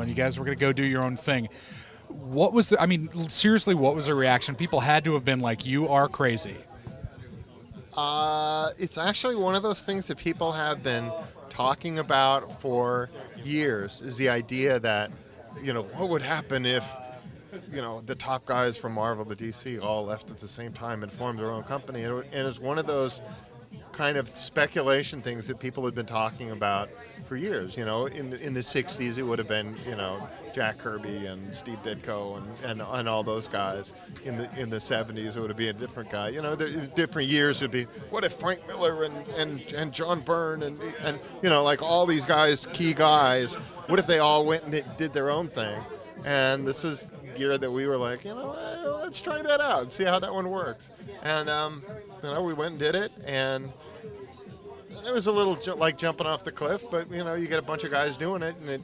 and you guys were going to go do your own thing. What was seriously, what was the reaction? People had to have been like, you are crazy. It's actually one of those things that people have been talking about for years, is the idea that, what would happen if, the top guys from Marvel to DC all left at the same time and formed their own company. And it's one of those kind of speculation things that people had been talking about for years. In the 60s, it would have been, Jack Kirby and Steve Ditko and all those guys. In the 70s, it would be a different guy. The different years would be, what if Frank Miller and John Byrne and like all these guys, key guys, what if they all went and did their own thing? And this is year that we were like, let's try that out and see how that one works. And we went and did it, and it was a little like jumping off the cliff, but you get a bunch of guys doing it, and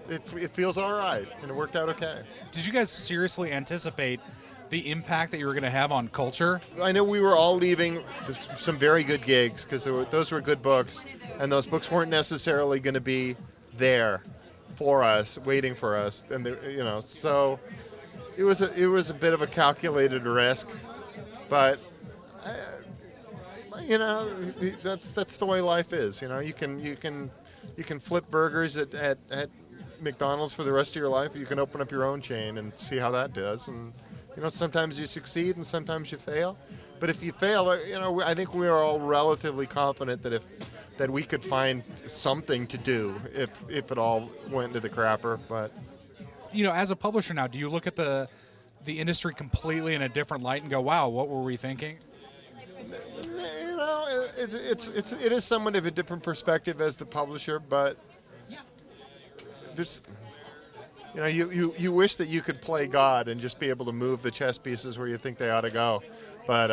it feels all right, and it worked out okay. Did you guys seriously anticipate the impact that you were going to have on culture? I know we were all leaving some very good gigs because those were good books, and those books weren't necessarily going to be there for us, waiting for us, and so it was a bit of a calculated risk, but that's the way life is. You can flip burgers at McDonald's for the rest of your life. You can open up your own chain and see how that does, and sometimes you succeed and sometimes you fail. But if you fail, I think we are all relatively confident that we could find something to do if it all went to the crapper. But as a publisher now, do you look at the industry completely in a different light and go, wow, what were we thinking? It is somewhat of a different perspective as the publisher, but there's you wish that you could play God and just be able to move the chess pieces where you think they ought to go, but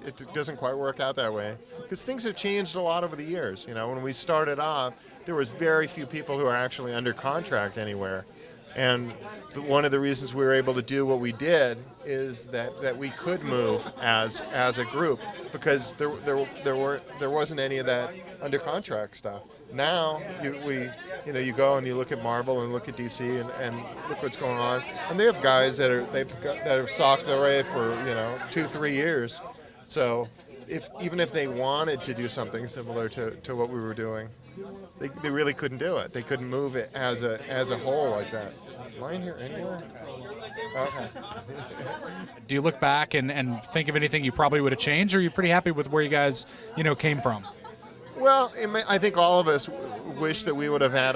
it doesn't quite work out that way because things have changed a lot over the years. When we started off, there was very few people who are actually under contract anywhere. And one of the reasons we were able to do what we did is that we could move as a group because there wasn't any of that under contract stuff. Now you go and you look at Marvel and look at DC and look what's going on, and they have guys that have socked away for 2-3 years. So even if they wanted to do something similar to what we were doing, they really couldn't do it. They couldn't move it as a whole like that. Am I in here anywhere? Okay. Do you look back and think of anything you probably would have changed, or are you pretty happy with where you guys came from? Well, I think all of us wish that we would have had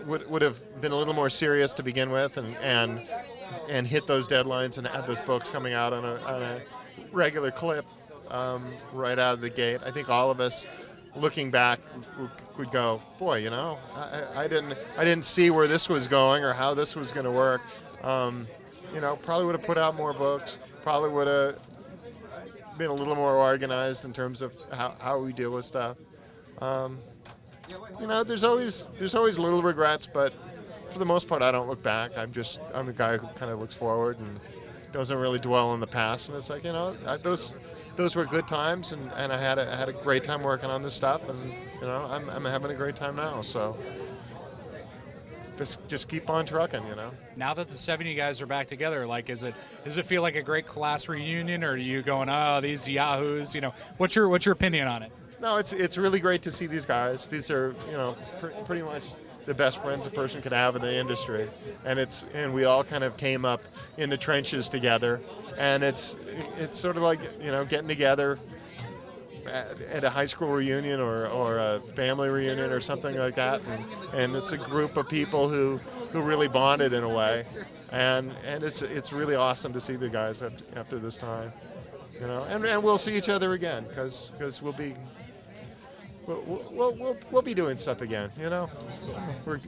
would have been a little more serious to begin with and hit those deadlines and had those books coming out on a regular clip right out of the gate. I think all of us, looking back, would go, boy, I didn't see where this was going or how this was going to work. Probably would have put out more books. Probably would have been a little more organized in terms of how we deal with stuff. There's always little regrets, but for the most part, I don't look back. I'm a guy who kind of looks forward and doesn't really dwell on the past. And it's like, those were good times, and I had a great time working on this stuff, and I'm having a great time now. So just keep on trucking, Now that the 7 of you guys are back together, like, does it feel like a great class reunion, or are you going, oh, these yahoos? What's your opinion on it? No, it's really great to see these guys. These are pretty much the best friends a person could have in the industry, and we all kind of came up in the trenches together, and it's sort of like getting together at a high school reunion or a family reunion or something like that, and it's a group of people who really bonded in a way, and it's really awesome to see the guys after this time, and we'll see each other again because we'll be doing stuff again, We're